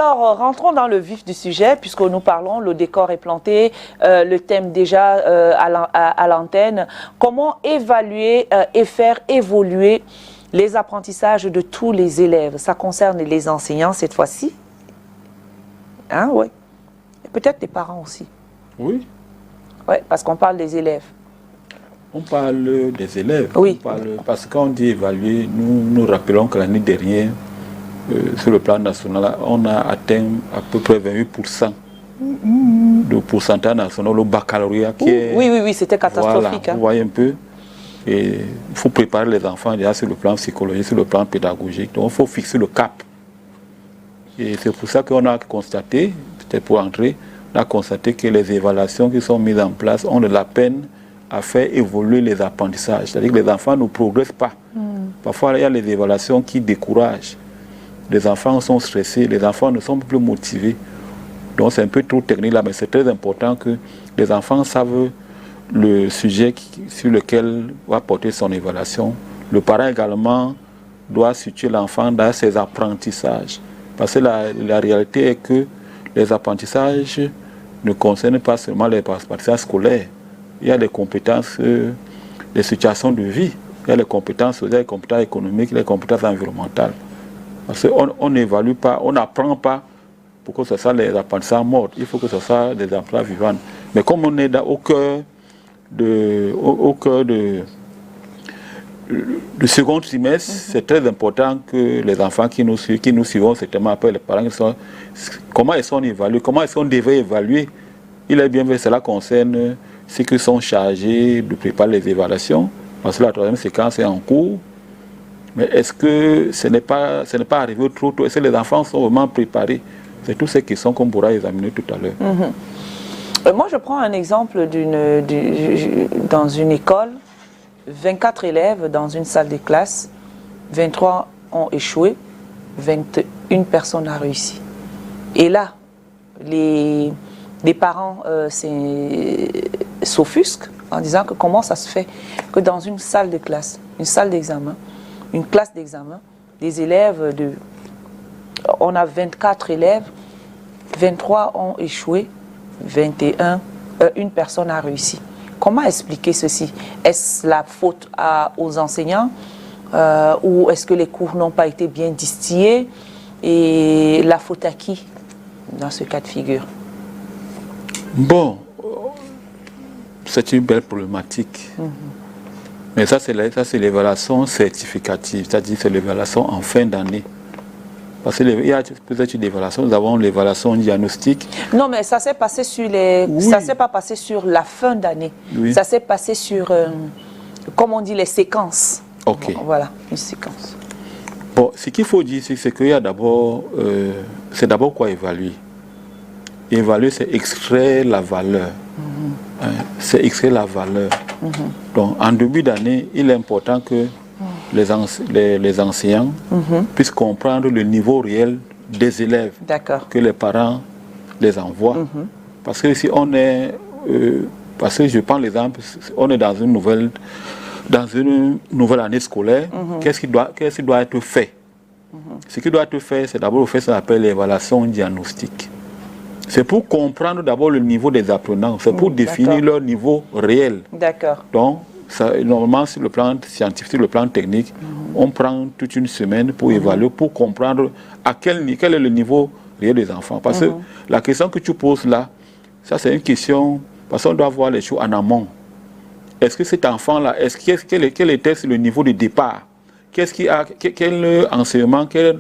Alors, rentrons dans le vif du sujet, puisque nous parlons, le décor est planté, le thème déjà à l'antenne. Comment évaluer et faire évoluer les apprentissages de tous les élèves? Ça concerne les enseignants cette fois-ci. Hein, oui. Et peut-être les parents aussi. Oui. Oui, parce qu'on parle des élèves. On parle des élèves. Oui. Parce qu'on dit évaluer, nous rappelons que l'année dernière, sur le plan national, on a atteint à peu près 28% de pourcentage national au baccalauréat. Oui, c'était catastrophique. Voilà, vous voyez un peu. Et il faut préparer les enfants déjà sur le plan psychologique, sur le plan pédagogique. Donc il faut fixer le cap. Et c'est pour ça qu'on a constaté, peut-être pour entrer, on a constaté que les évaluations qui sont mises en place ont de la peine à faire évoluer les apprentissages. C'est-à-dire que les enfants ne progressent pas. Parfois, il y a les évaluations qui découragent. Les enfants sont stressés, les enfants ne sont plus motivés. Donc c'est un peu trop technique là, mais c'est très important que les enfants savent le sujet sur lequel va porter son évaluation. Le parent également doit situer l'enfant dans ses apprentissages. Parce que la réalité est que les apprentissages ne concernent pas seulement les apprentissages scolaires. Il y a des compétences, des situations de vie. Il y a les compétences sociales, les compétences économiques, les compétences environnementales. Parce qu'on n'évalue pas, on n'apprend pas pour que ce soit les apprentissages morts. Il faut que ce soit des apprentissages vivants. Mais comme on est au cœur du second trimestre, c'est très important que les enfants qui nous suivons, certainement après les parents, comment ils sont évalués, comment est-ce qu'on devrait évaluer. Il est bien vrai, cela concerne ceux qui sont chargés de préparer les évaluations, parce que la troisième séquence est en cours. Mais est-ce que ce n'est pas arrivé trop tôt? Est-ce que les enfants sont vraiment préparés? C'est toutes ces questions qu'on pourra examiner tout à l'heure. Moi, je prends un exemple dans une école, 24 élèves dans une salle de classe, 23 ont échoué, 21 personnes ont réussi. Et là, les parents s'offusquent en disant que comment ça se fait que dans une salle de classe, une salle d'examen, une classe d'examen, des élèves on a 24 élèves, 23 ont échoué, une personne a réussi. Comment expliquer ceci? Est-ce la faute aux enseignants ou est-ce que les cours n'ont pas été bien distillés? Et la faute à qui dans ce cas de figure? Bon, c'est une belle problématique. Mais ça, c'est l'évaluation certificative, c'est-à-dire c'est l'évaluation en fin d'année. Parce qu'il y a peut-être une évaluation, nous avons l'évaluation diagnostique. Non, mais ça s'est passé sur ça s'est pas passé sur la fin d'année. Oui. Ça s'est passé sur, comme on dit, les séquences. Ok. Voilà, une séquence. Bon, ce qu'il faut dire, c'est qu'il y a d'abord, c'est d'abord quoi évaluer. Évaluer, c'est extraire la valeur. C'est extraire la valeur. Donc, en début d'année, il est important que les enseignants puissent comprendre le niveau réel des élèves que les parents les envoient. Parce que si on est, parce que je prends l'exemple, on est dans une nouvelle année scolaire, qu'est-ce qui doit être fait? Ce qui doit être fait, c'est d'abord ce qu'on appelle l'évaluation diagnostique. C'est pour comprendre d'abord le niveau des apprenants, c'est pour définir leur niveau réel. Donc, normalement, sur le plan scientifique, sur le plan technique, on prend toute une semaine pour évaluer, pour comprendre quel est le niveau réel des enfants. Parce que la question que tu poses là, ça c'est une question, parce qu'on doit voir les choses en amont. Est-ce que cet enfant-là, quel était le niveau de départ? Quel enseignement, quelle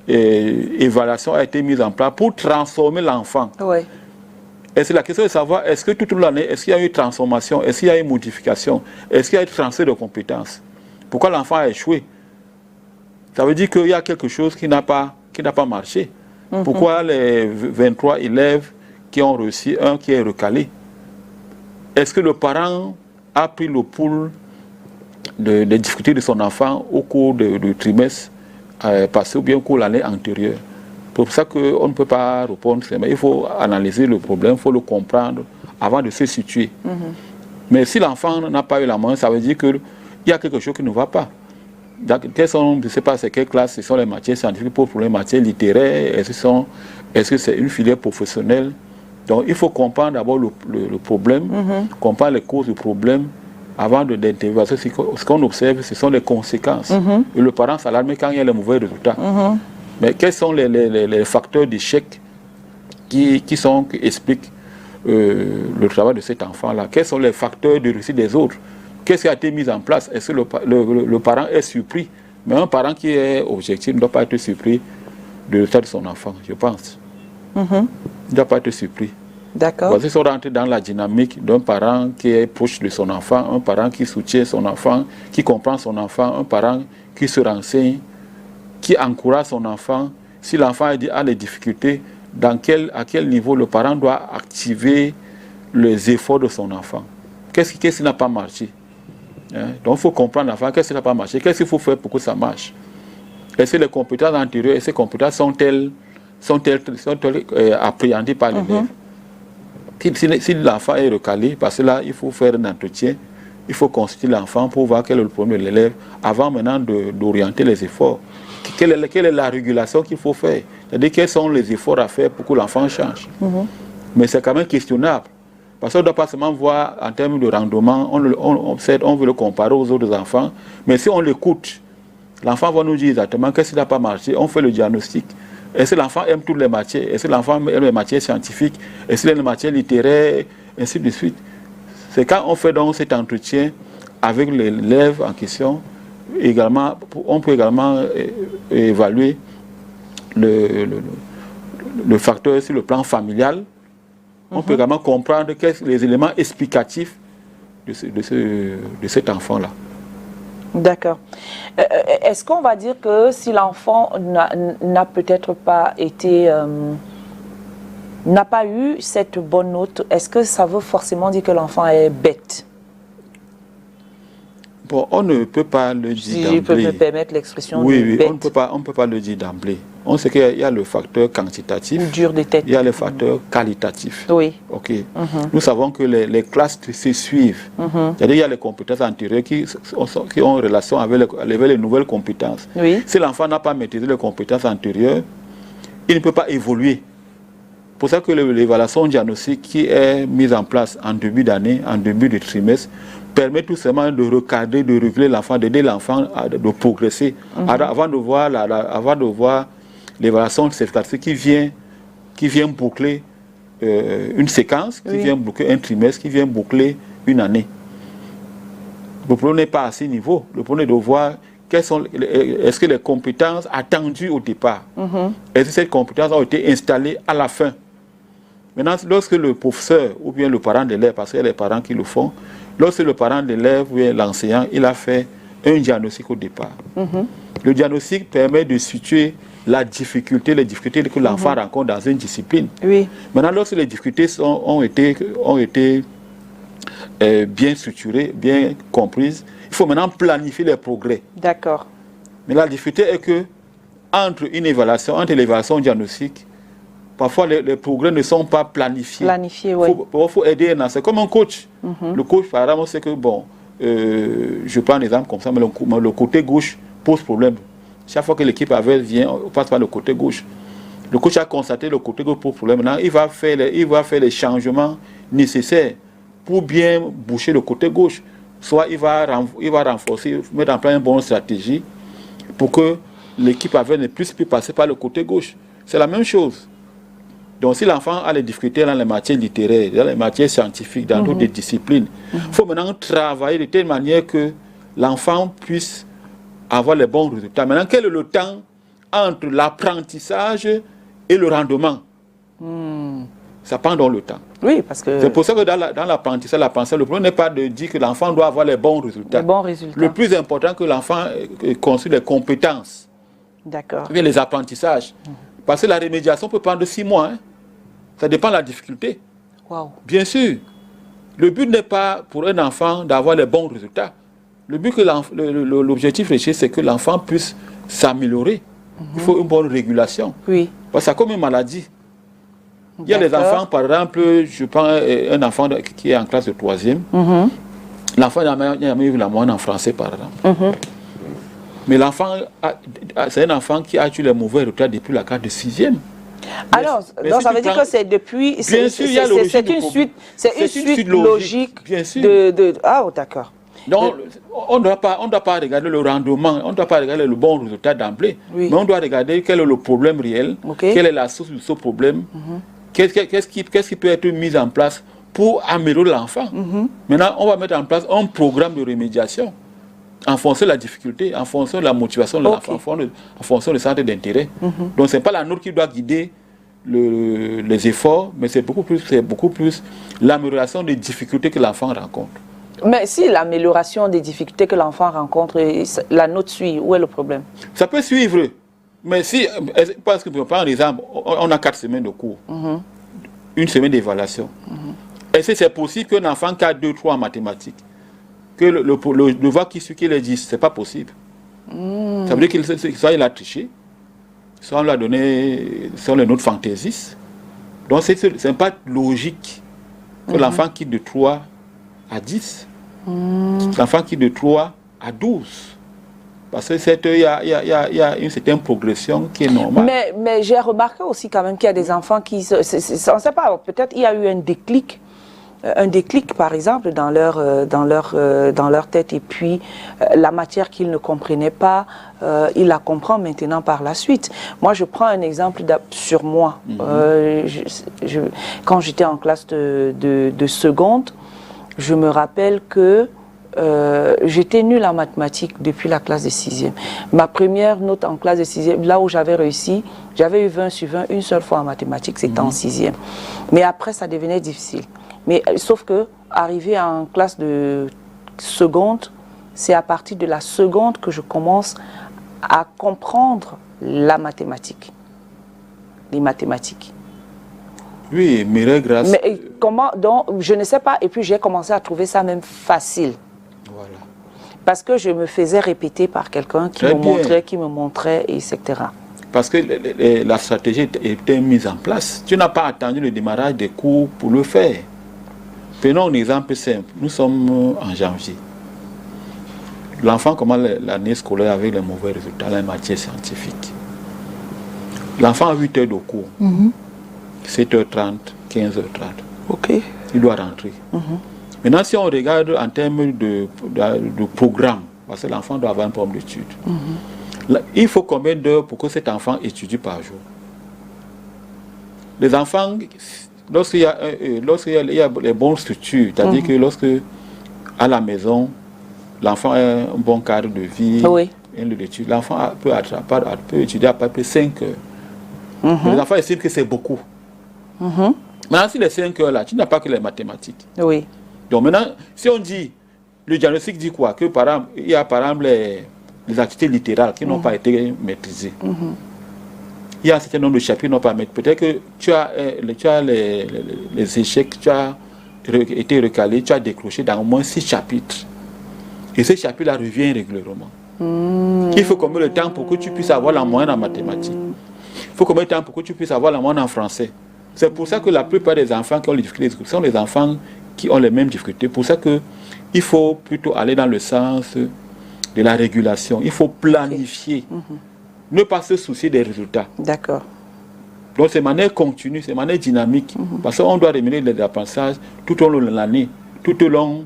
évaluation a été mise en place pour transformer l'enfant? Et c'est la question de savoir, est-ce que toute l'année, est-ce qu'il y a eu transformation, est-ce qu'il y a eu modification, est-ce qu'il y a eu transfert de compétences? Pourquoi l'enfant a échoué? Ça veut dire qu'il y a quelque chose qui n'a pas marché. Pourquoi les 23 élèves qui ont réussi, un qui est recalé? Est-ce que le parent a pris le pouls des difficultés de son enfant au cours du trimestre passé ou bien au cours de l'année antérieure? C'est pour ça qu'on ne peut pas répondre, mais il faut analyser le problème, il faut le comprendre avant de se situer. Mais si l'enfant n'a pas eu la main, ça veut dire qu'il y a quelque chose qui ne va pas. quelles sont, je ne sais pas c'est quelle classe, ce sont les matières scientifiques pour les matières littéraires, est-ce que c'est une filière professionnelle? Donc il faut comprendre d'abord le problème, comprendre les causes du problème avant d'intervenir. Parce que ce qu'on observe, ce sont les conséquences. Et le parent s'alarme quand il y a les mauvais résultats. Mais quels sont les facteurs d'échec qui expliquent le travail de cet enfant-là? Quels sont les facteurs de réussite des autres? Qu'est-ce qui a été mis en place? Est-ce que le parent est surpris? Mais un parent qui est objectif ne doit pas être surpris de l'état de son enfant, je pense. Il ne doit pas être surpris. D'accord. Parce qu'ils sont rentrés dans la dynamique d'un parent qui est proche de son enfant, un parent qui soutient son enfant, qui comprend son enfant, un parent qui se renseigne, qui encourage son enfant. Si l'enfant a des difficultés, à quel niveau le parent doit activer les efforts de son enfant? Qu'est-ce qui n'a pas marché? Donc il faut comprendre l'enfant, qu'est-ce qui n'a pas marché? Qu'est-ce qu'il faut faire pour que ça marche? Est-ce que les compétences antérieures et ces compétences sont-elles appréhendées par l'élève? Si l'enfant est recalé, parce que là, il faut faire un entretien, il faut consulter l'enfant pour voir quel est le problème de l'élève, avant maintenant d'orienter les efforts. Quelle est la régulation qu'il faut faire? C'est-à-dire quels sont les efforts à faire pour que l'enfant change? Mais c'est quand même questionnable. Parce qu'on ne doit pas seulement voir en termes de rendement, on veut le comparer aux autres enfants, mais si on l'écoute, l'enfant va nous dire exactement qu'est-ce qui n'a pas marché, on fait le diagnostic. Est-ce que l'enfant aime toutes les matières? Est-ce que l'enfant aime les matières scientifiques? Est-ce qu'il aime les matières littéraires? Ainsi de suite. C'est quand on fait donc cet entretien avec l'élève en question, on peut également évaluer le facteur sur le plan familial. On peut également comprendre les éléments explicatifs de cet enfant-là. D'accord. Est-ce qu'on va dire que si l'enfant n'a peut-être pas été, n'a pas eu cette bonne note, est-ce que ça veut forcément dire que l'enfant est bête? Bon, on ne peut pas le dire d'emblée. Si je peux me permettre l'expression oui, de bête. On ne peut pas le dire d'emblée. On sait qu'il y a le facteur quantitatif. Ou dur de tête. Il y a le facteur qualitatif. Oui. Ok. Nous savons que les classes se suivent. C'est-à-dire qu'il y a les compétences antérieures qui ont relation avec les nouvelles compétences. Oui. Si l'enfant n'a pas maîtrisé les compétences antérieures, il ne peut pas évoluer. C'est pour ça que l'évaluation diagnostique qui est mise en place en début d'année, en début de trimestre, permet tout simplement de recadrer, de réguler l'enfant, d'aider l'enfant de progresser. Avant de voir l'évaluation certificative qui vient boucler une séquence, qui vient boucler un trimestre, qui vient boucler une année. Le problème n'est pas à ce niveau. Le problème est de voir est-ce que les compétences attendues au départ, est-ce que ces compétences ont été installées à la fin. Maintenant, lorsque le professeur ou bien le parent d'élève, parce qu'il y a les parents qui le font, lorsque le parent d'élève ou bien l'enseignant, il a fait un diagnostic au départ. Le diagnostic permet de situer les difficultés que l'enfant rencontre dans une discipline. Oui. Maintenant, lorsque les difficultés ont été bien structurées, bien comprises, il faut maintenant planifier les progrès. D'accord. Mais la difficulté est que entre l'évaluation diagnostique, parfois les progrès ne sont pas planifiés. Oui. Il faut aider un enseignant. C'est comme un coach. Le coach, par exemple, on sait que, je prends un exemple comme ça, mais le côté gauche pose problème. Chaque fois que l'équipe vient, on passe par le côté gauche. Le coach a constaté le côté gauche pose problème. Maintenant, il va faire les changements nécessaires pour bien boucher le côté gauche. Soit il va renforcer, mettre en place une bonne stratégie pour que l'équipe ne puisse plus passer par le côté gauche. C'est la même chose. Donc si l'enfant a des difficultés dans les matières littéraires, dans les matières scientifiques, dans d'autres disciplines, il faut maintenant travailler de telle manière que l'enfant puisse avoir les bons résultats. Maintenant, quel est le temps entre l'apprentissage et le rendement? Ça prend donc le temps. Oui, parce que... C'est pour ça que dans l'apprentissage, le problème n'est pas de dire que l'enfant doit avoir les bons résultats. Les bons résultats. Le plus important, que l'enfant construise les compétences. D'accord. Bien les apprentissages. Parce que la rémédiation peut prendre 6 mois. Ça dépend de la difficulté. Wow. Bien sûr. Le but n'est pas pour un enfant d'avoir les bons résultats. Le but, l'objectif recherché, c'est que l'enfant puisse s'améliorer. Il faut une bonne régulation. Oui. Parce que c'est comme une maladie. Il y a des enfants, par exemple, je prends un enfant qui est en classe de 3e. L'enfant n'a jamais vu la moyenne en français, par exemple. Mais l'enfant, c'est un enfant qui a eu les mauvais résultats depuis la classe de 6e. Alors, donc ça veut dire que c'est depuis... Bien sûr, il y a l'origine du problème. C'est une suite logique bien sûr. Ah, oh, d'accord. Donc, on ne doit pas regarder le rendement, on ne doit pas regarder le bon résultat d'emblée, Oui. mais on doit regarder quel est le problème réel, quelle est la source de ce problème, qu'est-ce qui peut être mis en place pour améliorer l'enfant. Maintenant, on va mettre en place un programme de remédiation en fonction de la difficulté, en fonction de la motivation de l'enfant, en fonction du centre d'intérêt. Donc, ce n'est pas la nôtre qui doit guider les efforts, mais c'est beaucoup plus l'amélioration des difficultés que l'enfant rencontre. Mais si l'amélioration des difficultés que l'enfant rencontre, la note suit, où est le problème? Ça peut suivre, mais si, parce que par exemple, on a 4 semaines de cours, une semaine d'évaluation. Est-ce que c'est possible qu'un enfant qui a 2-3 en mathématiques, que le devoir qui suit qu'il ait 10, c'est pas possible. Ça veut dire qu'il soit il a triché, soit on l'a donné, soit les notes fantaisistes. Donc c'est pas logique que l'enfant quitte de 3 à 10. L'enfant qui de 3 à 12. Parce qu'il y a une certaine progression qui est normale. Mais j'ai remarqué aussi quand même qu'il y a des enfants qui... on ne sait pas, peut-être il y a eu un déclic par exemple dans leur tête, et puis la matière qu'ils ne comprenaient pas, ils la comprennent maintenant par la suite. Moi, je prends un exemple sur moi. Quand j'étais en classe de seconde, je me rappelle que j'étais nulle en mathématiques depuis la classe de 6e. Ma première note en classe de 6e, là où j'avais réussi, j'avais eu 20 sur 20 une seule fois en mathématiques, c'était en 6e. Mais après, ça devenait difficile. Mais sauf que, arrivé en classe de seconde, c'est à partir de la seconde que je commence à comprendre la mathématique. Les mathématiques. Oui, mais grâce... Mais comment, donc, je ne sais pas, et puis j'ai commencé à trouver ça même facile. Voilà. Parce que je me faisais répéter par quelqu'un qui me montrait, etc. Parce que la stratégie était mise en place. Tu n'as pas attendu le démarrage des cours pour le faire. Prenons un exemple simple. Nous sommes en janvier. L'enfant commence l'année scolaire avec les mauvais résultats dans les matières scientifiques. L'enfant a 8 heures de cours. 7h30, 15h30. Ok. Il doit rentrer. Maintenant, si on regarde en termes de programme, parce que l'enfant doit avoir un programme d'études, il faut combien d'heures pour que cet enfant étudie par jour? Les enfants, lorsqu'il y a les bonnes structures, c'est-à-dire que lorsque à la maison, l'enfant a un bon cadre de vie, l'enfant peut étudier à peu près 5 heures. Les enfants estiment que c'est beaucoup. Maintenant, si les 5 heures là, tu n'as pas que les mathématiques. Oui. Donc maintenant, si on dit, le diagnostic dit quoi? Que par exemple, il y a par exemple les activités littérales qui n'ont pas été maîtrisées. Il y a un certain nombre de chapitres qui n'ont pas maîtrisés. Peut-être que tu as les échecs, tu as été recalé, tu as décroché dans au moins 6 chapitres. Et ces chapitres-là reviennent régulièrement. Il faut combien de temps pour que tu puisses avoir la moyenne en mathématiques? Il faut combien de temps pour que tu puisses avoir la moyenne en français? C'est pour ça que la plupart des enfants qui ont les difficultés sont les enfants qui ont les mêmes difficultés. Pour ça qu'il faut plutôt aller dans le sens de la régulation. Il faut planifier. Ne pas se soucier des résultats. D'accord. Donc c'est de manière continue, c'est de manière dynamique. Parce qu'on doit rémunérer les apprentissages tout au long de l'année, tout au long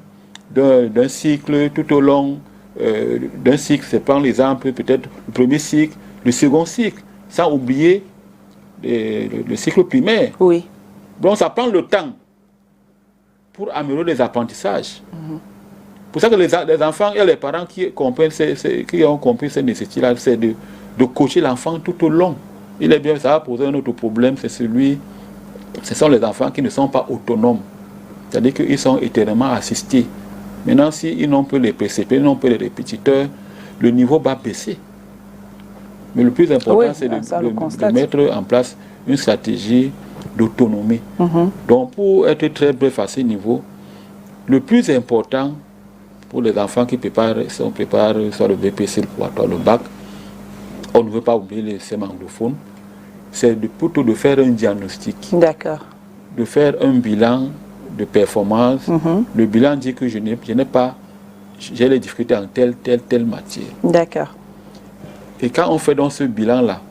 d'un cycle, tout au long d'un cycle. C'est prendre l'exemple peut-être le premier cycle, le second cycle, sans oublier le cycle primaire. Oui. Donc ça prend le temps pour améliorer les apprentissages. Pour ça que les enfants et les parents qui ont compris ces nécessités-là, c'est de coacher l'enfant tout au long. Il est bien, ça va poser un autre problème, ce sont les enfants qui ne sont pas autonomes. C'est-à-dire qu'ils sont éternellement assistés. Maintenant, s'ils n'ont pas les précepteurs, ils n'ont pas les répétiteurs, le niveau va baisser. Mais le plus important, c'est de mettre en place une stratégie d'autonomie. Donc, pour être très bref à ce niveau, le plus important pour les enfants qui préparent soit le BPC, le bac, on ne veut pas oublier les systèmes anglophones, c'est plutôt de faire un diagnostic. D'accord. De faire un bilan de performance. Le bilan dit que j'ai les difficultés en telle matière. D'accord. Et quand on fait donc ce bilan-là,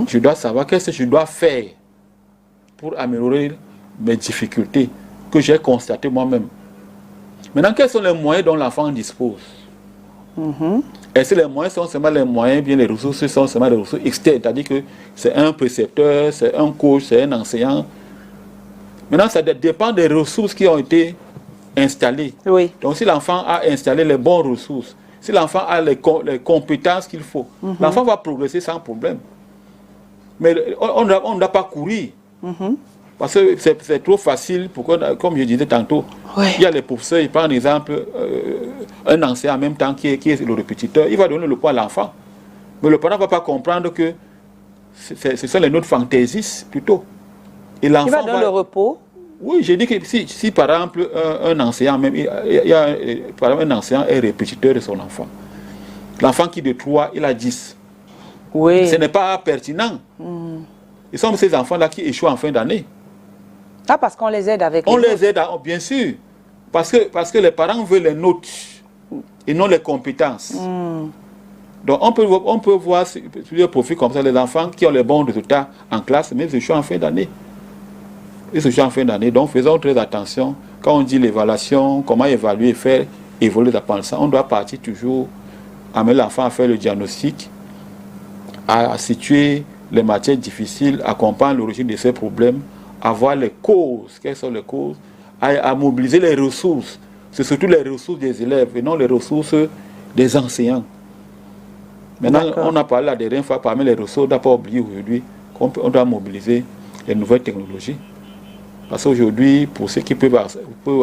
je dois savoir qu'est-ce que je dois faire pour améliorer mes difficultés que j'ai constatées moi-même. Maintenant, quels sont les moyens dont l'enfant dispose? Est-ce que les moyens sont seulement les moyens, bien les ressources sont seulement des ressources externes, c'est-à-dire que c'est un précepteur, c'est un coach, c'est un enseignant. Maintenant, ça dépend des ressources qui ont été installées. Oui. Donc, si l'enfant a installé les bonnes ressources, si l'enfant a les compétences qu'il faut, l'enfant va progresser sans problème. Mais on ne doit pas courir. Parce que c'est trop facile, comme je disais tantôt, il y a les professeurs, ils prennent exemple un enseignant en même temps qui est le répétiteur, il va donner le poids à l'enfant. Mais le parent ne va pas comprendre que ce sont les notes fantaisistes plutôt. Et il va donner le repos. Oui, j'ai dit que si par exemple un enseignant, même, par exemple, un enseignant est répétiteur de son enfant, l'enfant qui de 3, il a 10. Oui. Ce n'est pas pertinent. Ce sont ces enfants-là qui échouent en fin d'année. Ah, parce qu'on les aide avec on les aide, bien sûr. Parce que les parents veulent les notes et non les compétences. Donc on peut voir sur les profils comme ça, les enfants qui ont les bons résultats en classe, mais ils échouent en fin d'année. Ils échouent en fin d'année. Donc faisons très attention. Quand on dit l'évaluation, comment évaluer et faire évoluer les apprentissages, on doit partir toujours, amener l'enfant à faire le diagnostic, à situer les matières difficiles, à comprendre l'origine de ces problèmes, à voir les causes, quelles sont les causes, à mobiliser les ressources. C'est surtout les ressources des élèves et non les ressources des enseignants. Maintenant, on a parlé la dernière fois, parmi les ressources, on ne doit pas oublier aujourd'hui qu'on doit mobiliser les nouvelles technologies. Parce qu'aujourd'hui, pour ceux qui peuvent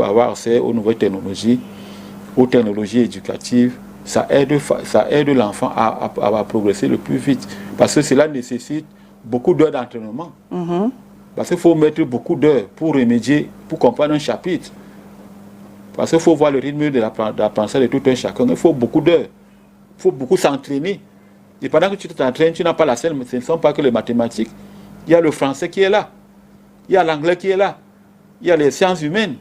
avoir accès aux nouvelles technologies, aux technologies éducatives, ça aide l'enfant à progresser le plus vite. Parce que cela nécessite beaucoup d'heures d'entraînement. Parce qu'il faut mettre beaucoup d'heures pour remédier, pour comprendre un chapitre. Parce qu'il faut voir le rythme de l'apprentissage de tout un chacun. Il faut beaucoup d'heures. Il faut beaucoup s'entraîner. Et pendant que tu t'entraînes, tu n'as pas la scène, mais ce ne sont pas que les mathématiques. Il y a le français qui est là. Il y a l'anglais qui est là. Il y a les sciences humaines.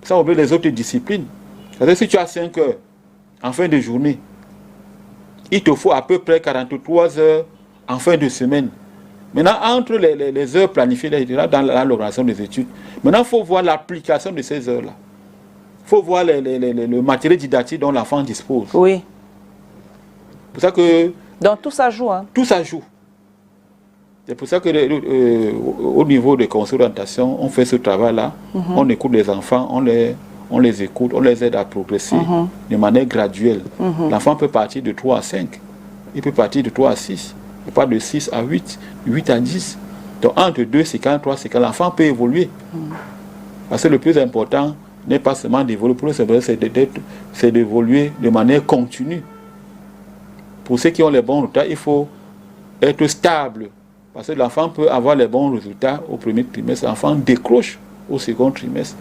Sans oublier les autres disciplines. C'est-à-dire que si tu as 5 heures en fin de journée, il te faut à peu près 43 heures en fin de semaine. Maintenant, entre les heures planifiées dans l'organisation des études, maintenant, il faut voir l'application de ces heures-là. Il faut voir le matériel didactique dont l'enfant dispose. Oui. C'est pour ça que... Donc, tout ça joue, hein? Tout ça joue. C'est pour ça que au niveau des conseils d'orientation, on fait ce travail-là. On écoute les enfants, on les écoute, on les aide à progresser de manière graduelle. L'enfant peut partir de 3 à 5. Il peut partir de 3 à 6. Il peut partir de 6 à 8, 8 à 10. Donc entre 2 séquences, 3 séquences, l'enfant peut évoluer. Parce que le plus important n'est pas seulement d'évoluer, pour eux, c'est d'évoluer de manière continue. Pour ceux qui ont les bons résultats, il faut être stable. Parce que l'enfant peut avoir les bons résultats au premier trimestre, l'enfant décroche au second trimestre.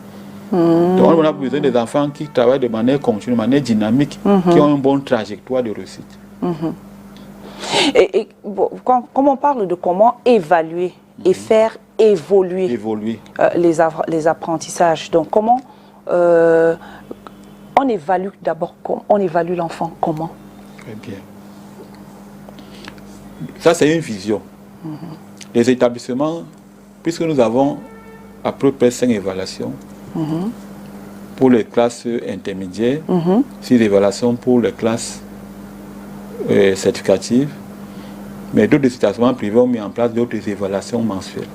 Donc on a besoin des enfants qui travaillent de manière continue, de manière dynamique, qui ont une bonne trajectoire de réussite. Et quand on parle de comment évaluer et faire évoluer les apprentissages, donc comment on évalue d'abord, on évalue l'enfant comment? Très bien. Ça, c'est une vision. Les établissements, puisque nous avons à peu près 5 évaluations pour les classes intermédiaires, 6 évaluations pour les classes certificatives, mais d'autres établissements privés ont mis en place d'autres évaluations mensuelles.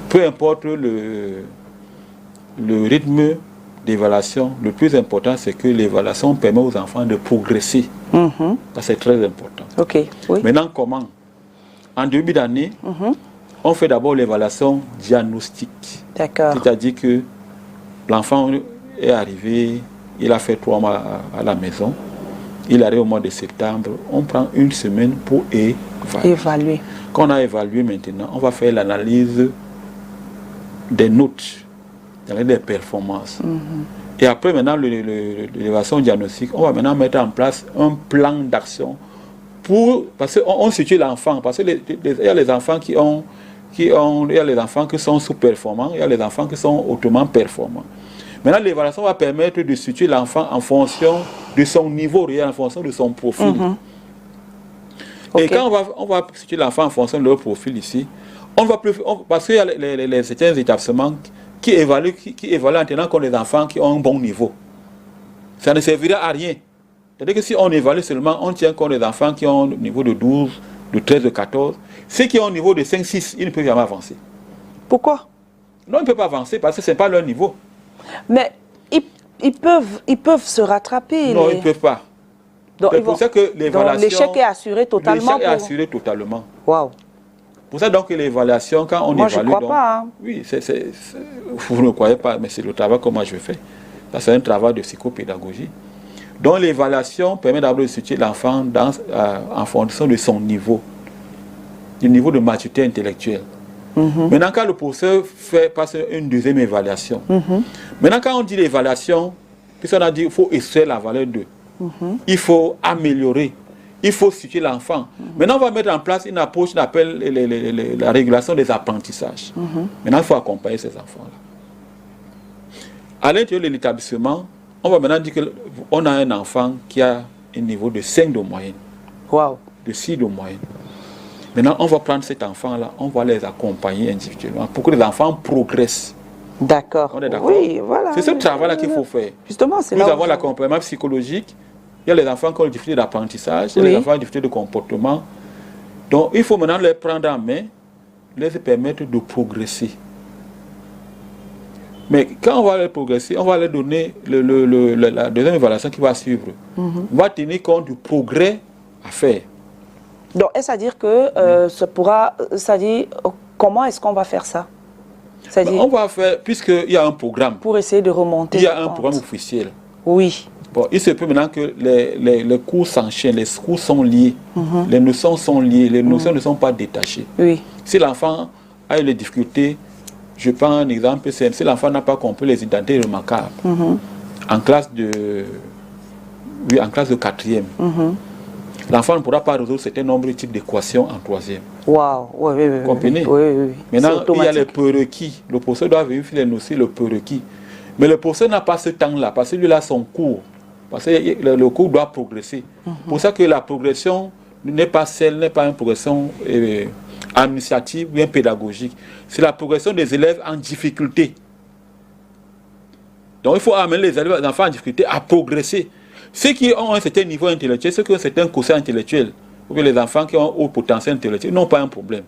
Peu importe le rythme d'évaluation, le plus important, c'est que l'évaluation permet aux enfants de progresser. Ça, c'est très important. Oui. Maintenant, comment? En début d'année, on fait d'abord l'évaluation diagnostique. C'est-à-dire que l'enfant est arrivé, il a fait 3 mois à la maison, il arrive au mois de septembre, on prend une semaine pour évaluer. Quand on a évalué maintenant, on va faire l'analyse des notes, des performances. Et après, maintenant, l'évaluation diagnostique, on va maintenant mettre en place un plan d'action parce qu'on situe l'enfant, parce qu'il y a les enfants il y a les enfants qui sont sous-performants, il y a les enfants qui sont hautement performants. Maintenant, l'évaluation va permettre de situer l'enfant en fonction de son niveau réel, en fonction de son profil. Et quand on va situer l'enfant en fonction de leur profil ici, on va plus, parce qu'il y a certains établissements qui évaluent en tenant compte des enfants qui ont un bon niveau. Ça ne servira à rien. C'est-à-dire que si on évalue seulement, on tient compte des enfants qui ont un niveau de 12, de 13, de 14, ceux qui ont un niveau de 5, 6, ils ne peuvent jamais avancer. Pourquoi? Non, ils ne peuvent pas avancer parce que ce n'est pas leur niveau. Mais ils peuvent se rattraper. Non, ils ne peuvent pas. C'est pour ça que l'évaluation... l'échec est assuré totalement. L'échec est assuré totalement. Waouh. Pour ça, donc, l'évaluation, quand on évalue... Moi, je ne crois donc, pas. Hein. Oui, vous ne croyez pas, mais c'est le travail que moi je fais. Ça, c'est un travail de psychopédagogie. Donc, l'évaluation permet d'abord de situer l'enfant en fonction de son niveau, du niveau de maturité intellectuelle. Maintenant, quand le professeur passe une deuxième évaluation, maintenant, quand on dit l'évaluation, puisqu'on a dit qu'il faut extraire la valeur 2, il faut améliorer, il faut situer l'enfant. Maintenant, on va mettre en place une approche qu'on appelle la régulation des apprentissages. Maintenant, il faut accompagner ces enfants-là. À l'intérieur de l'établissement, on va maintenant dire qu'on a un enfant qui a un niveau de 5 de moyenne, de 6 de moyenne. Maintenant, on va prendre cet enfant-là, on va les accompagner individuellement pour que les enfants progressent. D'accord. On est d'accord? Oui, voilà. C'est ce travail-là qu'il faut faire. Justement, c'est Nous là avons l'accompagnement psychologique. Il y a les enfants qui ont des difficultés d'apprentissage, il y a les enfants qui ont des difficultés de comportement. Donc, il faut maintenant les prendre en main, les permettre de progresser. Mais quand on va les progresser, on va leur donner la deuxième évaluation qui va suivre. On va tenir compte du progrès à faire. Donc, est-ce à dire que comment est-ce qu'on va faire ça? On va faire, puisqu'il y a un programme. Pour essayer de remonter. Il y a un programme officiel. Oui. Bon, il se peut maintenant que les cours s'enchaînent, les cours sont liés, les notions sont liées, les notions ne sont pas détachées. Oui. Si l'enfant a eu des difficultés, je prends un exemple, si l'enfant n'a pas compris les identités remarquables, en classe de 4e, l'enfant ne pourra pas résoudre certains nombres de types d'équations en 3e. Waouh, oui. Vous comprenez? Oui. Maintenant, il y a les prérequis. Le professeur doit vérifier les notions, le prérequis. Mais le professeur n'a pas ce temps-là, parce que lui a son cours. Parce que le cours doit progresser. Pour ça que la progression n'est pas une progression administrative ou bien pédagogique. C'est la progression des élèves en difficulté. Donc il faut amener les enfants en difficulté à progresser. Ceux qui ont un certain niveau intellectuel, ceux qui ont un certain quotient intellectuel, ou bien les enfants qui ont un haut potentiel intellectuel, n'ont pas un problème.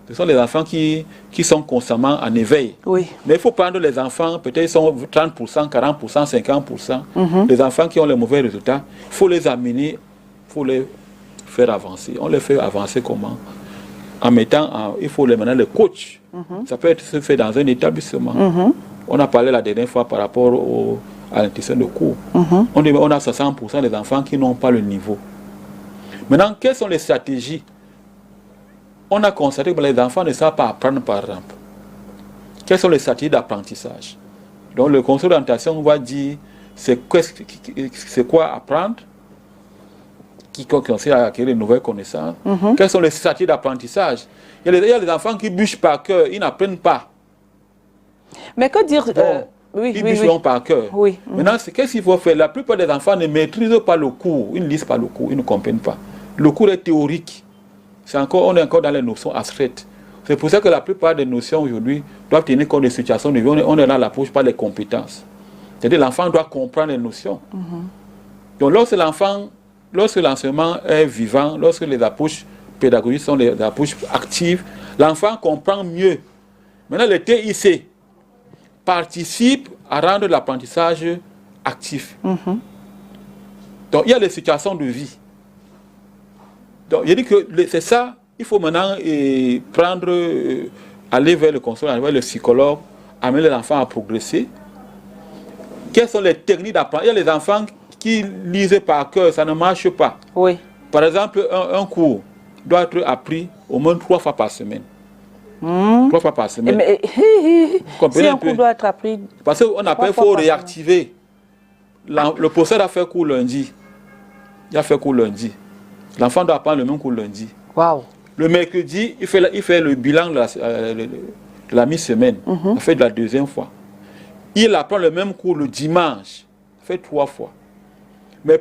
Ce sont les enfants qui sont constamment en éveil. Oui. Mais il faut prendre les enfants, peut-être ils sont 30%, 40%, 50%. Les enfants qui ont les mauvais résultats, il faut les amener, il faut les faire avancer. On les fait avancer comment? En mettant, il faut les mener les coachs. Ça peut être fait dans un établissement. On a parlé la dernière fois par rapport à l'intention de cours. On a 60% des enfants qui n'ont pas le niveau. Maintenant, quelles sont les stratégies? On a constaté que les enfants ne savent pas apprendre par exemple. Quelles sont les stratégies d'apprentissage? Donc le conseil d'orientation va dire c'est quoi apprendre, qui considère à acquérir de nouvelles connaissances. Quelles sont les stratégies d'apprentissage? Il y a les enfants qui bûchent par cœur, ils n'apprennent pas. Mais que dire ils bûcheront par cœur. Oui. Maintenant, qu'est-ce qu'il faut faire? La plupart des enfants ne maîtrisent pas le cours, ils ne lisent pas le cours, ils ne comprennent pas. Le cours est théorique. On est encore dans les notions abstraites. C'est pour ça que la plupart des notions aujourd'hui doivent tenir compte des situations de vie. On est dans l'approche par les compétences. C'est-à-dire l'enfant doit comprendre les notions. Donc lorsque l'enseignement est vivant, lorsque les approches pédagogiques sont des approches actives, l'enfant comprend mieux. Maintenant, le TIC participe à rendre l'apprentissage actif. Donc il y a les situations de vie. Donc, il dit que c'est ça, il faut maintenant aller vers le conseiller, vers le psychologue, amener l'enfant à progresser. Quelles sont les techniques d'apprentissage? Il y a les enfants qui lisent par cœur, ça ne marche pas. Oui. Par exemple, un cours doit être appris au moins 3 fois par semaine. 3 fois par semaine. Mais, si un cours doit être appris... Parce qu'on appelle, il faut réactiver. Le professeur a fait cours lundi. Il a fait cours lundi. L'enfant doit apprendre le même cours lundi. Wow. Le mercredi, il fait le bilan de la mi-semaine. Il fait de la 2e fois. Il apprend le même cours le dimanche. Il fait 3 fois. Mais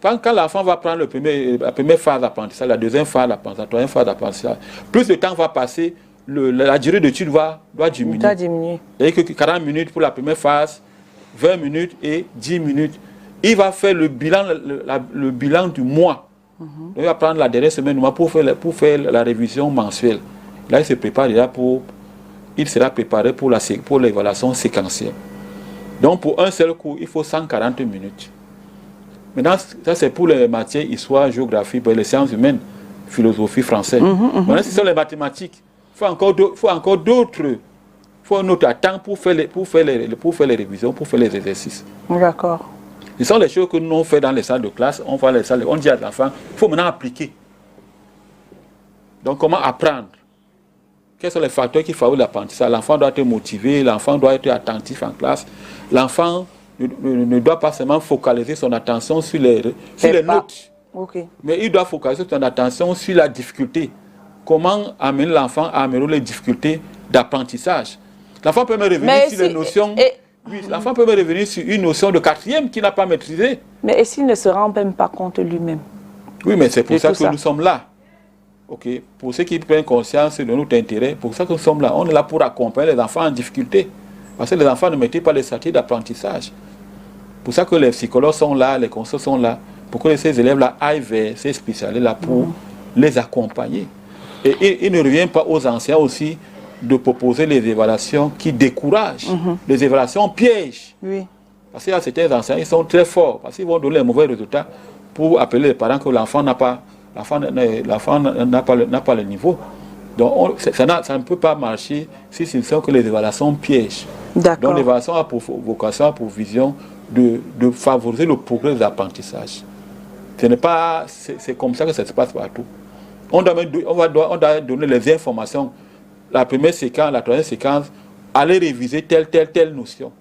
quand l'enfant va prendre la première phase d'apprentissage, la deuxième phase d'apprentissage, la troisième phase d'apprentissage, plus de temps va passer, la durée d'étude doit diminuer. Doit diminuer. C'est-à-dire que 40 minutes pour la première phase, 20 minutes et 10 minutes. Il va faire le bilan du mois. Il va prendre la dernière semaine du mois pour faire la révision mensuelle. Là, il se prépare déjà il sera préparé pour l'évaluation séquentielle. Donc, pour un seul cours, il faut 140 minutes. Maintenant, ça c'est pour les matières histoire, géographie, les sciences humaines, philosophie, français. Maintenant, ce sont les mathématiques. Il faut encore d'autres. Il faut un autre temps pour faire les révisions, pour faire les exercices. D'accord. Ce sont les choses que nous on fait dans les salles de classe. On dit à l'enfant, il faut maintenant appliquer. Donc, comment apprendre? Quels sont les facteurs qui favorisent l'apprentissage? L'enfant doit être motivé, l'enfant doit être attentif en classe. L'enfant ne doit pas seulement focaliser son attention sur les notes. Okay. Mais il doit focaliser son attention sur la difficulté. Comment amener l'enfant à améliorer les difficultés d'apprentissage? L'enfant peut me revenir sur les notions... Oui, l'enfant peut me revenir sur une notion de quatrième qu'il n'a pas maîtrisée. Mais et s'il ne se rend même pas compte lui-même? Oui, mais c'est pour ça que nous sommes là. Okay. Pour ceux qui prennent conscience de notre intérêt, pour ça que nous sommes là. On est là pour accompagner les enfants en difficulté. Parce que les enfants ne maîtrisent pas les stratégies d'apprentissage. Pour ça que les psychologues sont là, les conseillers sont là, pour que ces élèves-là aillent vers ces spécialistes-là pour les accompagner. Et il ne revient pas aux anciens aussi de proposer les évaluations qui découragent, les évaluations pièges. Oui. Parce qu'il y a certains enseignants, ils sont très forts, parce qu'ils vont donner les mauvais résultats pour appeler les parents que l'enfant n'a pas le niveau. Donc ça ne peut pas marcher si ce ne sont que les évaluations pièges. Donc l'évaluation a pour vocation, pour vision de favoriser le progrès de l'apprentissage. C'est comme ça que ça se passe partout. On doit donner les informations. La première séquence, la troisième séquence, aller réviser telle notion.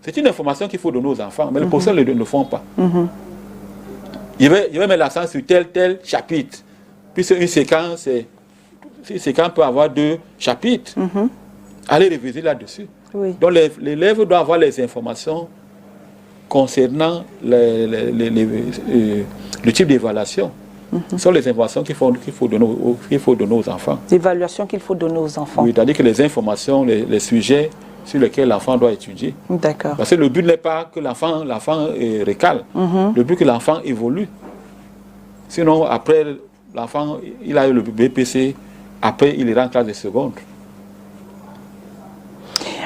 C'est une information qu'il faut donner aux enfants, mais les professeurs ne le font pas. Il va mettre l'accent sur tel chapitre. Puis une séquence peut avoir 2 chapitres. Aller réviser là-dessus. Oui. Donc l'élève doit avoir les informations concernant le type d'évaluation. Ce sont les informations qu'il faut donner aux enfants. Les évaluations qu'il faut donner aux enfants. Oui, c'est-à-dire que les informations, les sujets sur lesquels l'enfant doit étudier. D'accord. Parce que le but n'est pas que l'enfant récale. Le but est que l'enfant évolue. Sinon, après, l'enfant, il a eu le BPC, après, il ira en classe de seconde.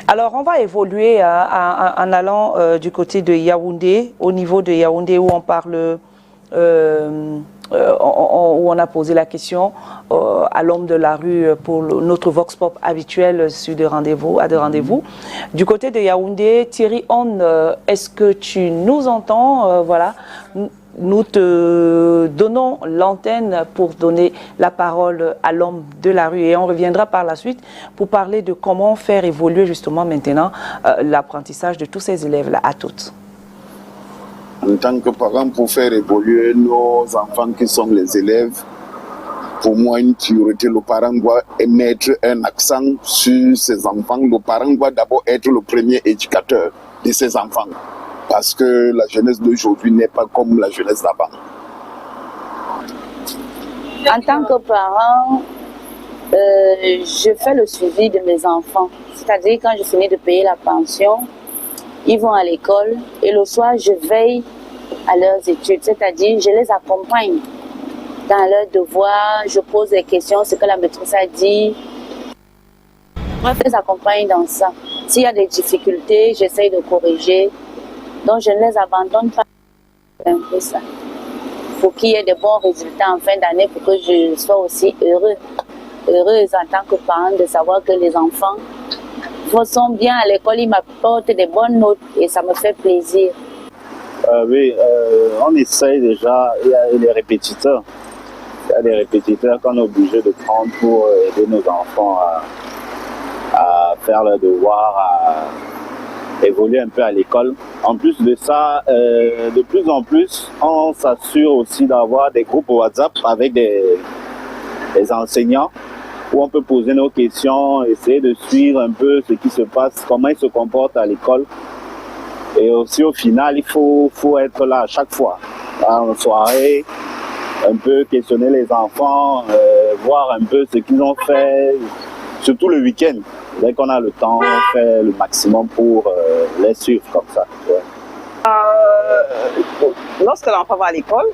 Alors, on va évoluer en allant du côté de Yaoundé, au niveau de Yaoundé où on parle... où on a posé la question à l'homme de la rue pour notre Vox Pop habituel sur des rendez-vous. Du côté de Yaoundé, Thierry On, est-ce que tu nous entends? Voilà, nous te donnons l'antenne pour donner la parole à l'homme de la rue et on reviendra par la suite pour parler de comment faire évoluer justement maintenant l'apprentissage de tous ces élèves-là à toutes. En tant que parent, pour faire évoluer nos enfants qui sont les élèves, pour moi, une priorité, le parent doit mettre un accent sur ses enfants. Le parent doit d'abord être le premier éducateur de ses enfants. Parce que la jeunesse d'aujourd'hui n'est pas comme la jeunesse d'avant. En tant que parent, je fais le suivi de mes enfants. C'est-à-dire quand je finis de payer la pension, ils vont à l'école et le soir, je veille à leurs études. C'est-à-dire, je les accompagne dans leurs devoirs, je pose des questions, ce que la maîtresse a dit. Bref, je les accompagne dans ça. S'il y a des difficultés, j'essaye de corriger. Donc, je ne les abandonne pas. Un peu ça. Pour qu'il y ait de bons résultats en fin d'année, pour que je sois aussi heureuse en tant que parent de savoir que les enfants sont bien à l'école, ils m'apportent des bonnes notes et ça me fait plaisir. Oui, on essaye déjà, il y a les répétiteurs. Il y a des répétiteurs qu'on est obligé de prendre pour aider nos enfants à faire leurs devoirs, à évoluer un peu à l'école. En plus de ça, de plus en plus, on s'assure aussi d'avoir des groupes WhatsApp avec des enseignants où on peut poser nos questions, essayer de suivre un peu ce qui se passe, comment ils se comportent à l'école. Et aussi au final, il faut être là à chaque fois. en soirée, un peu questionner les enfants, voir un peu ce qu'ils ont fait, surtout le week-end. Dès qu'on a le temps, on fait le maximum pour les suivre comme ça. Ouais. Lorsque l'enfant va à l'école,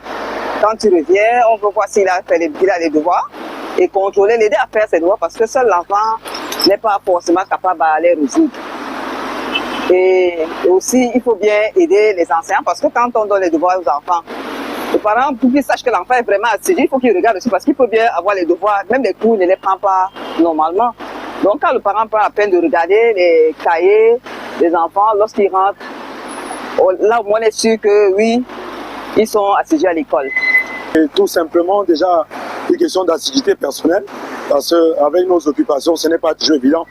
quand il revient, on veut voir s'il a fait les devoirs et contrôler, l'aider à faire ses devoirs parce que seul l'enfant n'est pas forcément capable à les résoudre. Et aussi, il faut bien aider les enseignants parce que quand on donne les devoirs aux enfants, les parents, pour qu'ils sachent que l'enfant est vraiment assidu, il faut qu'ils regardent aussi parce qu'il peut bien avoir les devoirs, même les cours, il ne les prend pas normalement. Donc quand le parent prend la peine de regarder les cahiers des enfants lorsqu'ils rentrent, là au moins on est sûr que oui, ils sont assidus à l'école. Et tout simplement déjà une question d'assiduité personnelle parce qu'avec nos occupations ce n'est pas toujours évident.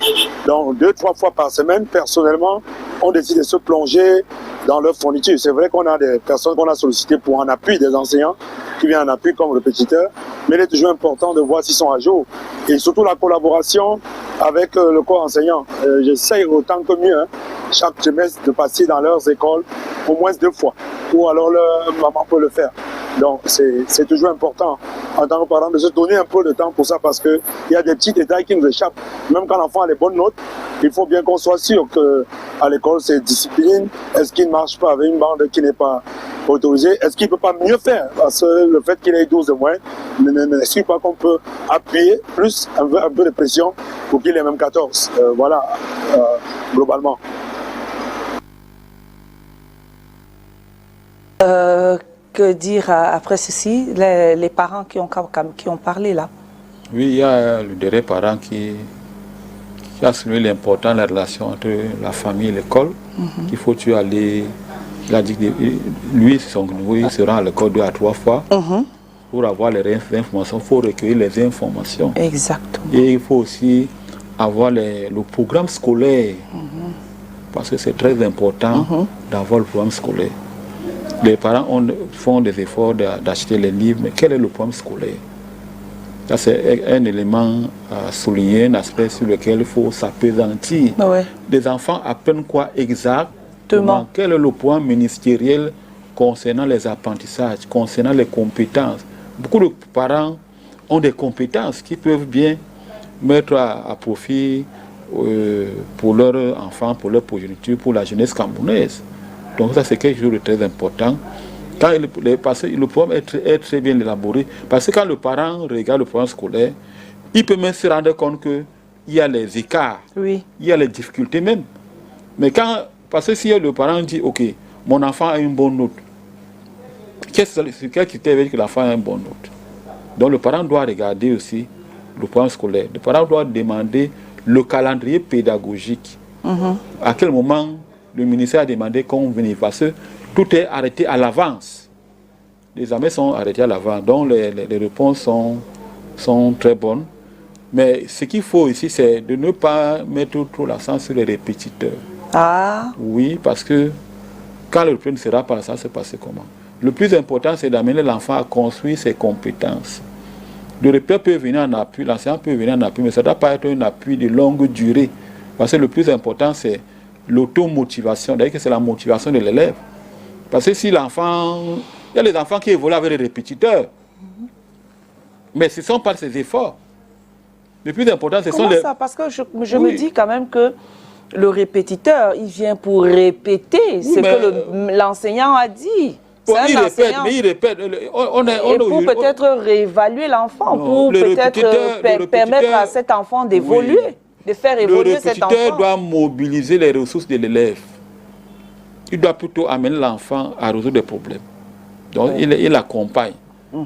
Donc 2-3 fois par semaine personnellement on décide de se plonger dans leur fourniture. C'est vrai qu'on a des personnes qu'on a sollicitées pour en appui, des enseignants qui viennent en appui comme répétiteurs, mais il est toujours important de voir s'ils sont à jour et surtout la collaboration avec le corps enseignant. J'essaye autant que mieux chaque trimestre de passer dans leurs écoles au moins 2 fois ou alors leur maman peut le faire. Donc c'est toujours important en tant que parent de se donner un peu de temps pour ça parce qu'il y a des petits détails qui nous échappent. Même quand l'enfant a les bonnes notes, il faut bien qu'on soit sûr qu'à l'école c'est discipline. Est-ce qu'il ne marche pas avec une bande qui n'est pas autorisée? Est-ce qu'il ne peut pas mieux faire? Parce que le fait qu'il ait 12 de moins n'exclut pas qu'on peut appuyer plus un peu de pression pour qu'il ait même 14. Voilà, globalement. Que dire après ceci, les parents qui ont parlé là? Oui, il y a le dernier parent qui a souligné l'importance de la relation entre la famille et l'école. Qu'il faut tu aller, il a dit que lui, son niveau, il se rend à l'école 2 à 3 fois. Pour avoir les informations, il faut recueillir les informations. Exactement. Et il faut aussi avoir le programme scolaire. Parce que c'est très important d'avoir le programme scolaire. Les parents font des efforts d'acheter les livres, mais quel est le programme scolaire? Ça, c'est un élément à souligner, un aspect sur lequel il faut s'appesantir. Ouais. Les enfants apprennent quoi exactement? Quel est le programme ministériel concernant les apprentissages, concernant les compétences? Beaucoup de parents ont des compétences qui peuvent bien mettre à profit pour leurs enfants, pour leur progéniture, pour la jeunesse camerounaise. Donc ça c'est quelque chose de très important. Quand le programme est très bien élaboré, parce que quand le parent regarde le programme scolaire, il peut même se rendre compte qu'il y a les écarts, il y a les difficultés même. Mais parce que si le parent dit, ok, mon enfant a une bonne note, qu'est-ce qui veut dire que l'enfant a une bonne note? Donc le parent doit regarder aussi le programme scolaire. Le parent doit demander le calendrier pédagogique. À quel moment le ministère a demandé qu'on vienne, parce que tout est arrêté à l'avance. Les examens sont arrêtés à l'avance, donc les réponses sont très bonnes. Mais ce qu'il faut ici, c'est de ne pas mettre trop l'accent sur les répétiteurs. Oui, parce que quand le répétiteur ne sera pas là, ça se passe comment? Le plus important, c'est d'amener l'enfant à construire ses compétences. Le répétiteur peut venir en appui, l'enseignant peut venir en appui, mais ça ne doit pas être un appui de longue durée. Parce que le plus important, c'est l'automotivation, d'ailleurs que c'est la motivation de l'élève. Parce que si l'enfant, il y a les enfants qui évoluent avec les répétiteurs, mais ce ne sont pas ces efforts. Le plus important, ce sont les... ça? Parce que je me dis quand même que le répétiteur, il vient pour répéter ce que l'enseignant a dit. Il répète, mais il répète. Et pour peut-être réévaluer l'enfant, pour peut-être permettre à cet enfant d'évoluer. De faire évoluer cet enfant. Le répétiteur doit mobiliser les ressources de l'élève. Il doit plutôt amener l'enfant à résoudre des problèmes. Donc il accompagne.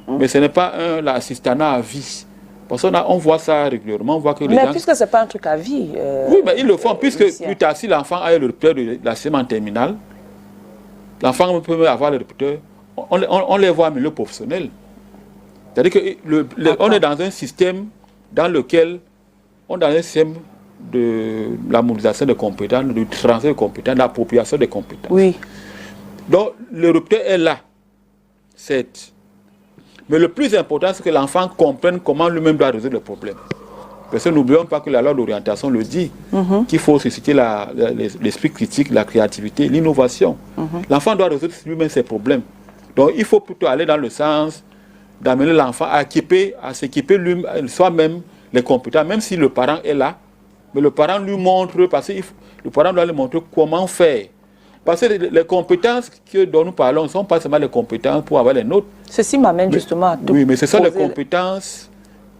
Mais ce n'est pas l'assistanat à vie. Parce qu'on voit ça régulièrement. On voit que puisque ce n'est pas un truc à vie. Oui, mais ils le font, puisque plus tard, si l'enfant a le répétiteur de la semaine terminale, l'enfant peut avoir le répétiteur, on les voit en milieu professionnel. C'est-à-dire qu'on est dans un système dans lequel on est dans un système de la mobilisation de compétences, du transfert de compétences, de l'appropriation des compétences. Oui. Donc, le répétiteur est là, certes. Mais le plus important, c'est que l'enfant comprenne comment lui-même doit résoudre le problème. Parce que n'oublions pas que la loi d'orientation le dit, qu'il faut susciter l'esprit critique, la créativité, l'innovation. L'enfant doit résoudre lui-même ses problèmes. Donc il faut plutôt aller dans le sens d'amener l'enfant à s'équiper soi-même les compétences, même si le parent est là, mais le parent lui montre, parce que le parent doit lui montrer comment faire. Parce que les compétences dont nous parlons ne sont pas seulement les compétences pour avoir les notes. Ceci m'amène justement à... Oui, mais ce sont les compétences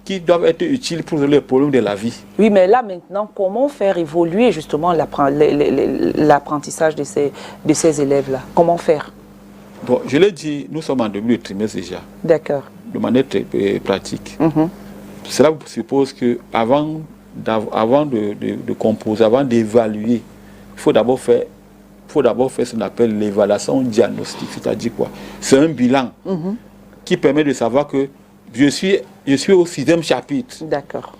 qui doivent être utiles pour les problèmes de la vie. Oui, mais là maintenant, comment faire évoluer justement l'apprentissage de ces élèves-là? Comment faire? Bon, je l'ai dit, nous sommes en début de trimestre déjà. D'accord. De manière très pratique. Cela suppose qu'avant de composer, avant d'évaluer, il faut d'abord faire ce qu'on appelle l'évaluation diagnostique. C'est-à-dire quoi? C'est un bilan qui permet de savoir que je suis au 6e chapitre. D'accord.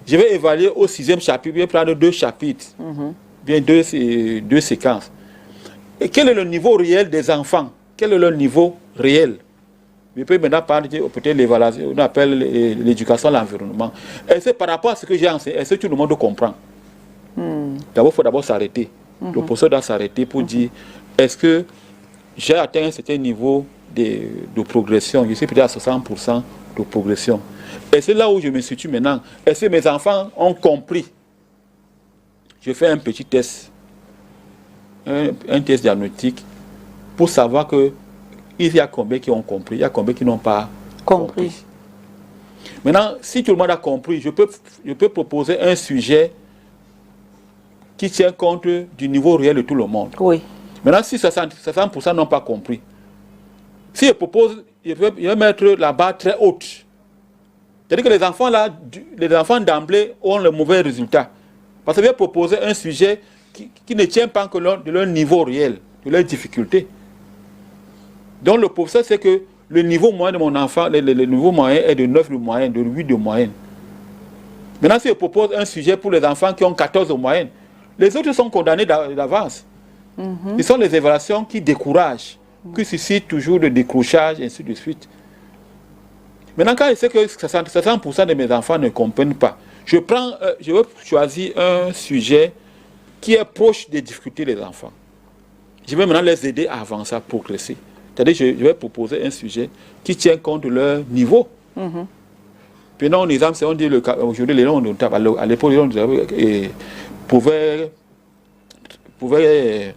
Je vais évaluer au 6e chapitre, je vais prendre 2 chapitres, bien deux séquences. Et quel est le niveau réel des enfants? Quel est leur niveau réel? Je peux maintenant parler peut-être l'évaluation, on appelle l'éducation à l'environnement. Est-ce que par rapport à ce que j'ai enseigné, est-ce que tout le monde comprend? D'abord, il faut s'arrêter. Le professeur doit s'arrêter pour dire, est-ce que j'ai atteint un certain niveau de progression? Je suis peut-être à 60% de progression. Et c'est là où je me situe maintenant. Est-ce que mes enfants ont compris? Je fais un petit test, un test diagnostique pour savoir que il y a combien qui ont compris, il y a combien qui n'ont pas compris. Maintenant, si tout le monde a compris, je peux proposer un sujet qui tient compte du niveau réel de tout le monde. Oui. Maintenant, si 60% n'ont pas compris, si je propose, je vais mettre la barre très haute. C'est-à-dire que les enfants d'emblée ont le mauvais résultat. Parce que je vais proposer un sujet qui ne tient pas que de leur niveau réel, de leur difficulté. Donc le professeur sait que le niveau moyen de mon enfant, le niveau moyen est de 9 de moyenne, de 8 de moyenne. Maintenant, si je propose un sujet pour les enfants qui ont 14 de moyenne, les autres sont condamnés d'avance. Ce sont les évaluations qui découragent, qui suscitent toujours de décrochage, et ainsi de suite. Maintenant, quand je sais que 60% de mes enfants ne comprennent pas, je vais choisir un sujet qui est proche des difficultés des enfants. Je vais maintenant les aider à avancer, à progresser. C'est-à-dire que je vais proposer un sujet qui tient compte de leur niveau. Prenons un exemple, on dit aujourd'hui les gens à l'époque pouvaient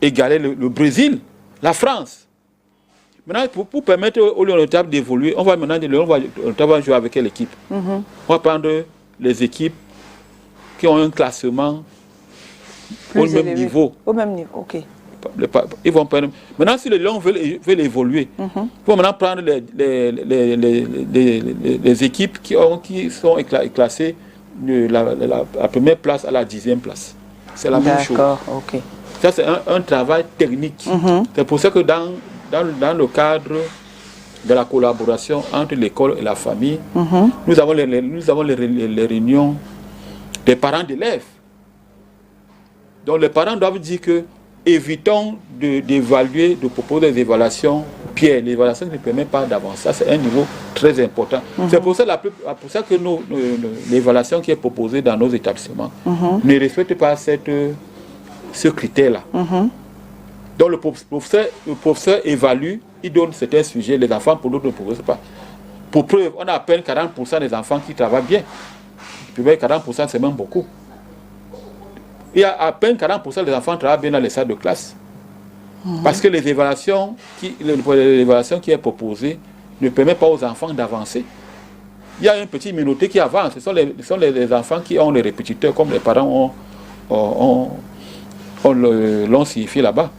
égaler le Brésil, la France. Maintenant, pour permettre au Lion de table d'évoluer, on va jouer avec quelle équipe? On va prendre les équipes qui ont un classement au même niveau. Au même niveau, ok. Ils vont prendre... Maintenant, si les Lions veulent évoluer, il faut maintenant prendre les équipes qui sont classées de la première place à la 10e place. C'est la même chose. D'accord, ok. Ça, c'est un travail technique. C'est pour ça que dans le cadre de la collaboration entre l'école et la famille, nous avons les réunions des parents d'élèves. Donc les parents doivent dire que évitons d'évaluer, de proposer des évaluations pièges. L'évaluation ne permet pas d'avancer. Ça, c'est un niveau très important. C'est pour ça que l'évaluation qui est proposée dans nos établissements ne respecte pas ce critère-là. Donc le professeur évalue, il donne certains sujets, les enfants pour d'autres ne progressent pas. Pour preuve, on a à peine 40% des enfants qui travaillent bien. Puis 40%, c'est même beaucoup. Il y a à peine 40% des enfants qui travaillent bien dans les salles de classe. Parce que l'évaluation qui est proposée ne permet pas aux enfants d'avancer. Il y a une petite minorité qui avance. Ce sont les enfants qui ont les répétiteurs, comme les parents l'ont signifié là-bas.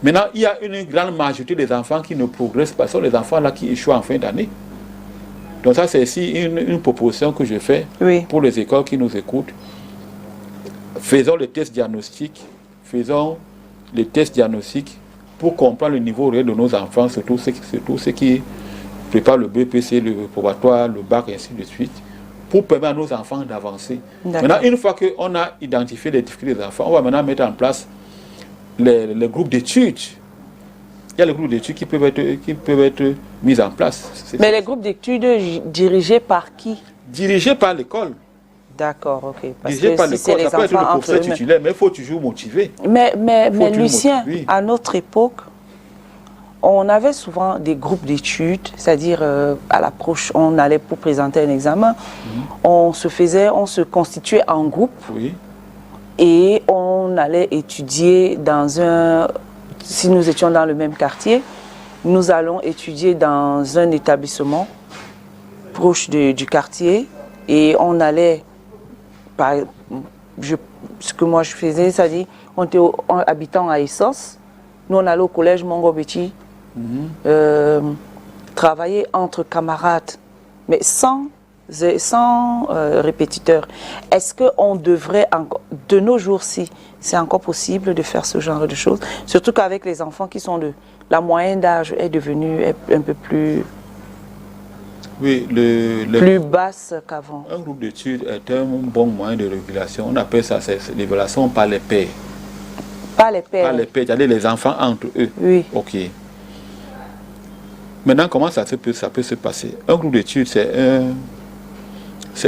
Maintenant, il y a une grande majorité des enfants qui ne progressent pas. Ce sont les enfants là qui échouent en fin d'année. Donc ça, c'est ici une proposition que je fais pour les écoles qui nous écoutent. Faisons les tests diagnostiques. Pour comprendre le niveau réel de nos enfants, surtout ceux qui préparent le BPC, le probatoire, le bac, et ainsi de suite, pour permettre à nos enfants d'avancer. Maintenant, une fois qu'on a identifié les difficultés des enfants, on va maintenant mettre en place les groupes d'études. Il y a les groupes d'études qui peuvent être mis en place. Mais les groupes d'études dirigés par qui? Dirigés par l'école. D'accord, ok. Parce dirigés par si l'école, ça peut être le professeur titulaire, mais il faut toujours motiver. Mais Lucien, à notre époque, on avait souvent des groupes d'études, c'est-à-dire à l'approche, on allait pour présenter un examen, on se constituait en groupe et on allait étudier si nous étions dans le même quartier, nous allons étudier dans un établissement proche du quartier et on allait, ce que moi je faisais, c'est-à-dire on était habitant à Essos, nous on allait au collège Mongo Betty, travailler entre camarades, mais sans répétiteurs. Est-ce qu'on devrait, de nos jours-ci, c'est encore possible de faire ce genre de choses? Surtout qu'avec les enfants qui sont la moyenne d'âge est devenue un peu plus... Oui, plus basse qu'avant. Un groupe d'études est un bon moyen de régulation. On appelle ça l'évaluation par les pairs. Par les pairs. Par les pairs, c'est-à-dire les enfants entre eux. Oui. Ok. Maintenant, comment ça peut se passer? Un groupe d'études, c'est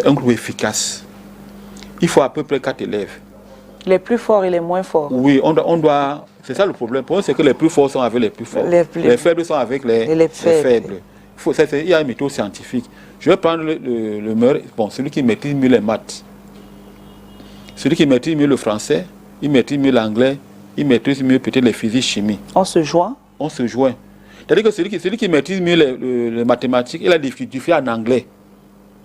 un groupe efficace. Il faut à peu près 4 élèves. Les plus forts et les moins forts. Oui, on doit... C'est ça le problème. Pour nous, c'est que les plus forts sont avec les plus forts. Les faibles sont avec les faibles. Il y a une méthode scientifique. Je vais prendre le meilleur, celui qui maîtrise mieux les maths. Celui qui maîtrise mieux le français, il maîtrise mieux l'anglais, il maîtrise mieux peut-être les physiques, chimie. On se joint. On se joint. C'est-à-dire que celui qui maîtrise mieux les mathématiques, il a des difficultés en anglais.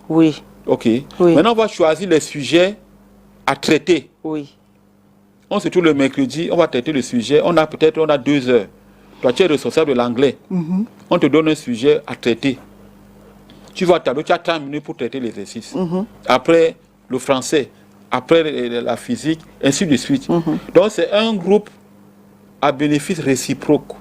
Oui. Ok. Oui. Maintenant, on va choisir les sujets à traiter. Oui. On se trouve le mercredi, on va traiter le sujet. On a 2 heures. Toi, tu es responsable de l'anglais. On te donne un sujet à traiter. Tu vas au tableau, tu as 30 minutes pour traiter l'exercice. Après, le français. Après, la physique, ainsi de suite. Donc, c'est un groupe à bénéfice réciproque.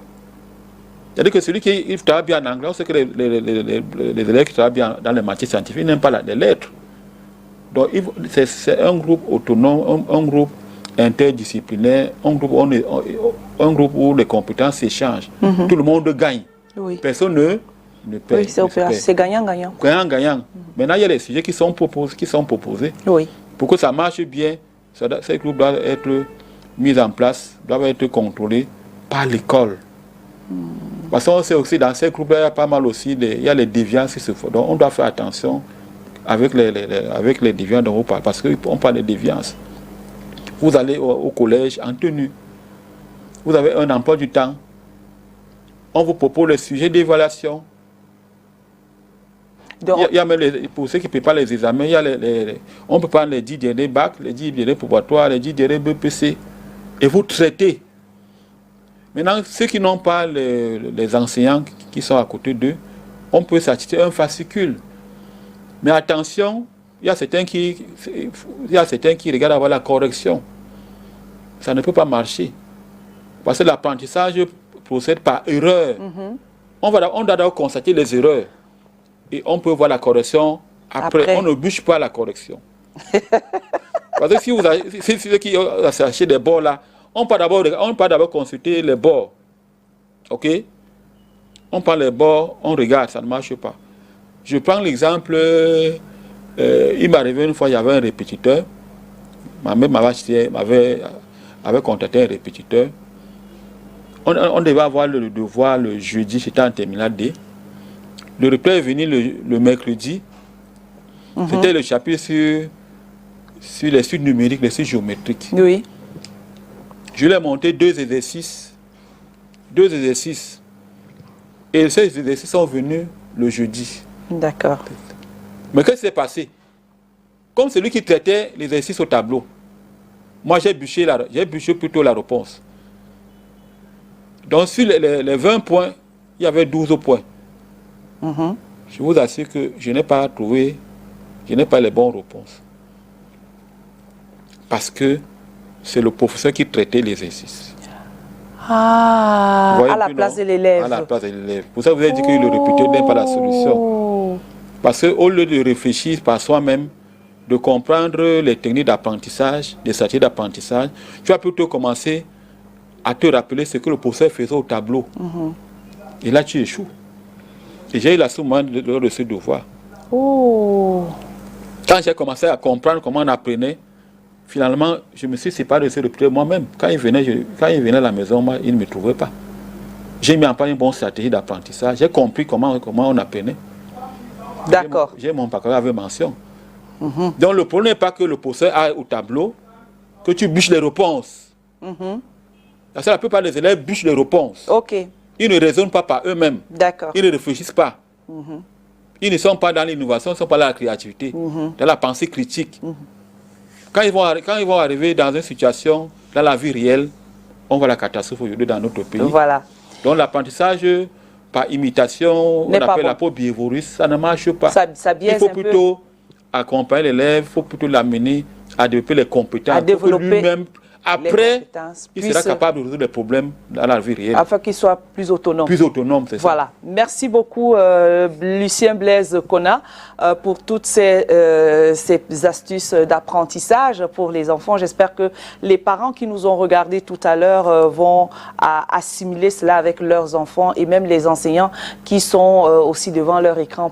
C'est-à-dire que celui qui travaille bien en anglais, on sait que les élèves qui travaillent bien dans les matières scientifiques n'aiment pas les lettres. Donc, c'est un groupe autonome, un groupe interdisciplinaire, un groupe où les compétences s'échangent. Tout le monde gagne. Oui. Personne ne perd. Oui, c'est gagnant-gagnant. Gagnant-gagnant. Maintenant, il y a les sujets qui sont proposés. Oui. Pour que ça marche bien, ces groupes doivent être mis en place, doivent être contrôlés par l'école. Parce qu'on sait aussi, dans ces groupes-là, il y a pas mal aussi, il y a les déviances qui se font. Donc, on doit faire attention avec les déviances dont on parle, parce qu'on parle de déviances. Vous allez au collège en tenue. Vous avez un emploi du temps. On vous propose le sujet d'évaluation. Il y a même pour ceux qui ne préparent les examens, on peut prendre les 10 derniers bacs, les 10 derniers probatoires, les 10 derniers BPC, et vous traitez. Maintenant, ceux qui n'ont pas les enseignants qui sont à côté d'eux, on peut s'acheter un fascicule. Mais attention, il y a certains qui regardent avoir la correction. Ça ne peut pas marcher. Parce que l'apprentissage procède par erreur. On doit d'abord constater les erreurs. Et on peut voir la correction après. On ne bûche pas la correction. Parce que si ceux qui ont acheté des bords là, on peut d'abord consulter les bords. Ok? On prend les bords, on regarde, ça ne marche pas. Je prends l'exemple, il m'est arrivé une fois, il y avait un répétiteur. Ma mère m'avait contacté un répétiteur. On devait avoir le devoir le jeudi, c'était en terminale D. Le repère est venu le mercredi. C'était le chapitre sur les suites numériques, les suites géométriques. Oui. Je lui ai monté 2 exercices. 2 exercices. Et ces exercices sont venus le jeudi. D'accord. Mais qu'est-ce qui s'est passé? Comme celui qui traitait l'exercice au tableau, moi j'ai bûché plutôt la réponse. Donc sur les 20 points, il y avait 12 points. Je vous assure que je n'ai pas les bonnes réponses. Parce que c'est le professeur qui traitait l'exercice. À la place de l'élève. À la place de l'élève. Pour ça, vous avez dit que le répétiteur n'est pas la solution. Parce qu'au lieu de réfléchir par soi-même, de comprendre les techniques d'apprentissage, les stratégies d'apprentissage, tu vas plutôt commencer à te rappeler ce que le professeur faisait au tableau. Et là, tu échoues. Et j'ai eu la somme de ce devoir. Quand j'ai commencé à comprendre comment on apprenait, finalement, je me suis séparé de ce répétiteur moi-même. Quand il venait à la maison, moi, il ne me trouvait pas. J'ai mis en place une bonne stratégie d'apprentissage. J'ai compris comment on apprenait. D'accord. J'ai mon baccalauréat avec mention. Donc le problème n'est pas que le professeur aille au tableau, que tu bûches les réponses. Parce que la plupart des élèves bûchent les réponses. Ok. Ils ne raisonnent pas par eux-mêmes. D'accord. Ils ne réfléchissent pas. Ils ne sont pas dans l'innovation, ils ne sont pas dans la créativité, dans la pensée critique. Quand ils vont arriver dans une situation, dans la vie réelle, on voit la catastrophe aujourd'hui dans notre pays. Voilà. Donc l'apprentissage par imitation, on appelle la peau biévorus, ça ne marche pas. Ça biaise. Il faut plutôt accompagner l'élève, il faut plutôt l'amener à développer les compétences. À développer lui-même, après, il sera capable de résoudre les problèmes dans la vie réelle. Afin qu'il soit plus autonome. Plus autonome, c'est ça. Voilà. Merci beaucoup, Lucien Blaise Kona, pour toutes ces astuces d'apprentissage pour les enfants. J'espère que les parents qui nous ont regardés tout à l'heure vont assimiler cela avec leurs enfants et même les enseignants qui sont aussi devant leur écran